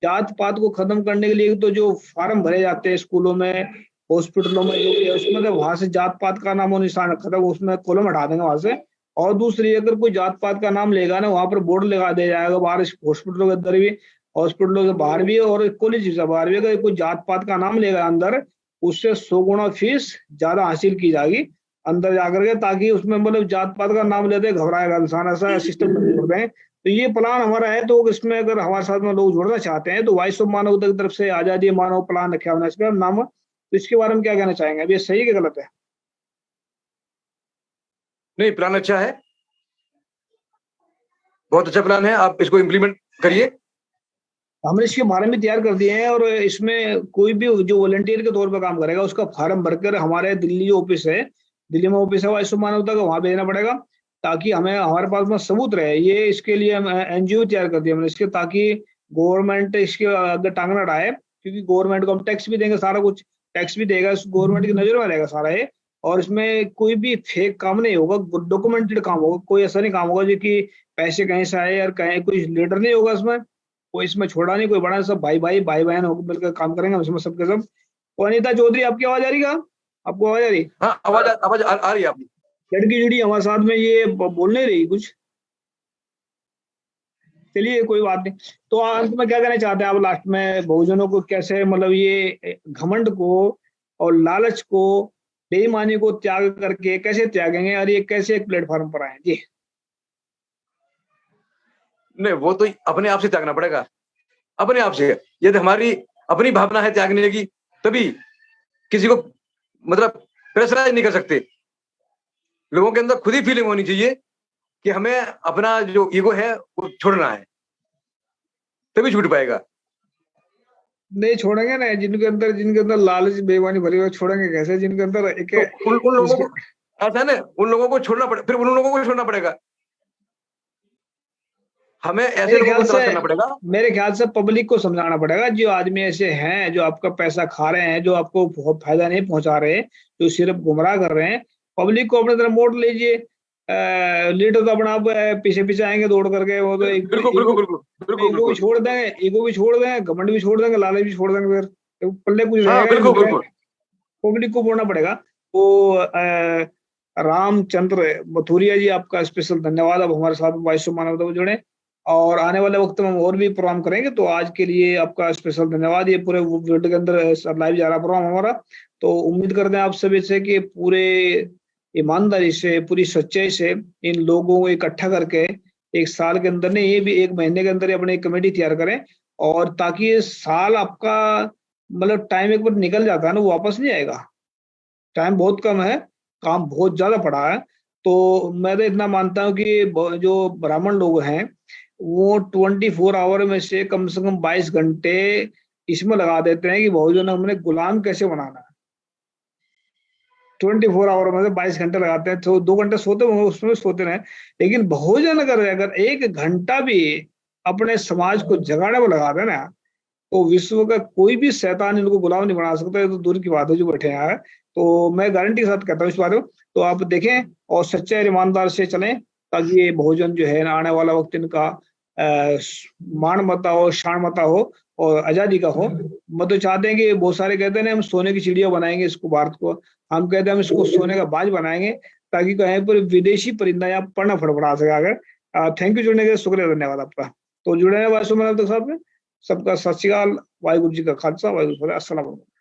जात पात को खत्म करने के लिए, तो जो फार्म भरे जाते हैं स्कूलों में, हॉस्पिटलों में, जो भी उसमें तो वहां से जात पात का नामो निशान खत्म, उसमें कॉलम हटा देंगे वहां से। और दूसरी, अगर कोई जात पात का नाम लेगा ना, वहां पर बोर्ड लगा दिया जाएगा बाहर हॉस्पिटलों के अंदर भी, हॉस्पिटलों के बाहर भी और कॉलेज से बाहर भी, अगर कोई जात पात का नाम लेगा अंदर, उससे 100 गुना फीस ज्यादा हासिल की जाएगी अंदर जाकर के, ताकि उसमें मतलब जात पात का नाम लेते घबराएगा इंसान, ऐसा सिस्टम कर रहे हैं। तो ये प्लान हमारा है। तो इसमें अगर हमारे साथ में लोग जुड़ना चाहते हैं तो वॉइस ऑफ मानवता की तरफ से आजादी मानव प्लान रखा हमने इसका नाम। तो इसके बारे में क्या कहना चाहेंगे, अब ये सही है कि गलत है? नहीं, प्लान अच्छा है, बहुत अच्छा प्लान है, आप इसको इम्प्लीमेंट करिए। हमने इसके बारे में तैयार कर दिए हैं, और इसमें कोई भी जो वॉलंटियर के तौर पर काम करेगा उसका फॉर्म भरकर हमारे दिल्ली ऑफिस है, दिल्ली में ऑफिस है वॉइस ऑफ मानवता का, वहां भेजना पड़ेगा, ताकि हमें हमारे पास में सबूत रहे। ये इसके लिए हम एनजीओ तैयार कर दिया हमने इसके, ताकि गवर्नमेंट इसके आगे टांग ना अड़ाए, क्योंकि गवर्नमेंट को हम टैक्स भी देंगे, सारा कुछ टैक्स भी देगा, गवर्नमेंट की नजर में रहेगा सारा ये। और इसमें कोई भी फेक काम नहीं होगा, डॉक्यूमेंटेड काम होगा, कोई ऐसा नहीं काम होगा जो कि पैसे कहीं से आए और कहीं कोई लीडर नहीं होगा इसमें, कोई इसमें छोड़ा नहीं, कोई बड़ा, सब भाई बहन होकर मिलकर काम करेंगे हम इसमें सबके सब। तो अनीता चौधरी, आपकी आवाज आ रही है? आपको आवाज आ रही? हाँ, आवाज आ रही है आपकी। लड़की जुड़ी हमारे साथ में, ये बोल नहीं रही कुछ। चलिए कोई बात नहीं। तो अंत में क्या कहना चाहते हैं आप लास्ट में, बहुजनों को कैसे मतलब ये घमंड को और लालच को, बेईमानी को त्याग करके कैसे त्यागेंगे, और ये कैसे एक प्लेटफॉर्म पर आए जी? नहीं, वो तो अपने आप से त्यागना पड़ेगा, अपने आप से। यदि हमारी अपनी भावना है त्यागने की, तभी किसी को मतलब प्रेशराइज नहीं कर सकते। लोगों के अंदर खुद ही फीलिंग होनी चाहिए कि हमें अपना जो ईगो है वो छोड़ना है, तभी छूट पाएगा। नहीं छोड़ेंगे ना, जिनके अंदर लालच बेईमानी भरी हुई, छोड़ेंगे कैसे? जिनके अंदर एक तो उन लोगों को ऐसा है ना, उन लोगों को छोड़ना पड़ेगा, फिर उन लोगों को छोड़ना पड़ेगा, हमें ऐसे लोगों को तलाश करना पड़ेगा। मेरे ख्याल से पब्लिक को समझाना पड़ेगा, जो आदमी ऐसे हैं जो आपका पैसा खा रहे हैं, जो आपको बहुत फायदा नहीं पहुंचा रहे, जो सिर्फ गुमराह कर रहे हैं, पब्लिक को अपने तरफ मोड़ लीजिए। लीडर तो अपना पीछे पीछे आएंगे दौड़ करके, वो तो ईगो भी छोड़ देंगे, घमंड भी छोड़ देंगे, लालच भी छोड़ देंगे, फिर पल्ले कुछ रहेगा। पब्लिक को बोलना पड़ेगा। तो रामचंद्र मथुरिया जी, आपका स्पेशल धन्यवाद, अब हमारे साथ वॉइस ऑफ मानवता में जुड़े। और आने वाले वक्त में हम और भी प्रोग्राम करेंगे। तो आज के लिए आपका स्पेशल धन्यवाद। ये पूरे वर्ल्ड के अंदर लाइव जा रहा प्रोग्राम हमारा। तो उम्मीद करते हैं आप सभी से कि पूरे ईमानदारी से, पूरी सच्चाई से इन लोगों को इकट्ठा करके एक साल के अंदर नहीं, ये भी एक महीने के अंदर ही अपनी एक कमेटी तैयार करें, और ताकि ये साल आपका मतलब टाइम एक बार निकल जाता है ना, वो वापस नहीं आएगा। टाइम बहुत कम है, काम बहुत ज्यादा पड़ा है। तो मैं तो इतना मानता हूँ कि जो ब्राह्मण लोग हैं वो 24 आवर में से कम 22 घंटे इसमें लगा देते हैं कि बहुजन हमने गुलाम कैसे बनाना है। 24 आवर में से 22 घंटे लगाते हैं, तो 2 घंटे सोते होंगे, उसमें सोते रहे। लेकिन बहुजन अगर 1 घंटा भी अपने समाज को जगाने में लगा दे ना, तो विश्व का कोई भी शैतान इनको गुलाम नहीं बना सकता। ये तो दूर की बात है जो बैठे हैं। तो मैं गारंटी के साथ कहता हूँ इस बात को। तो आप देखें और सच्चे और ईमानदार से चलें, ताकि ये बहुजन जो है आने वाला वक्त इनका मान मता हो, शान मता हो और आजादी का हो। मैं तो चाहते हैं कि बहुत सारे कहते हैं ना हम सोने की चिड़िया बनाएंगे इसको, भारत को। हम कहते हैं हम इसको सोने का बाज बनाएंगे, ताकि कहीं पर विदेशी परिंदा यहाँ पढ़ना फड़फड़ा सके आकर। थैंक यू, जुड़ने के लिए शुक्रिया, धन्यवाद आपका। तो जुड़े हैं वायसु में साथ में सबका सत श्री अकाल। वाहिगुरु जी का खालसा, वाहिगुरु जी का फतेह। अस्सलाम वालेकुम।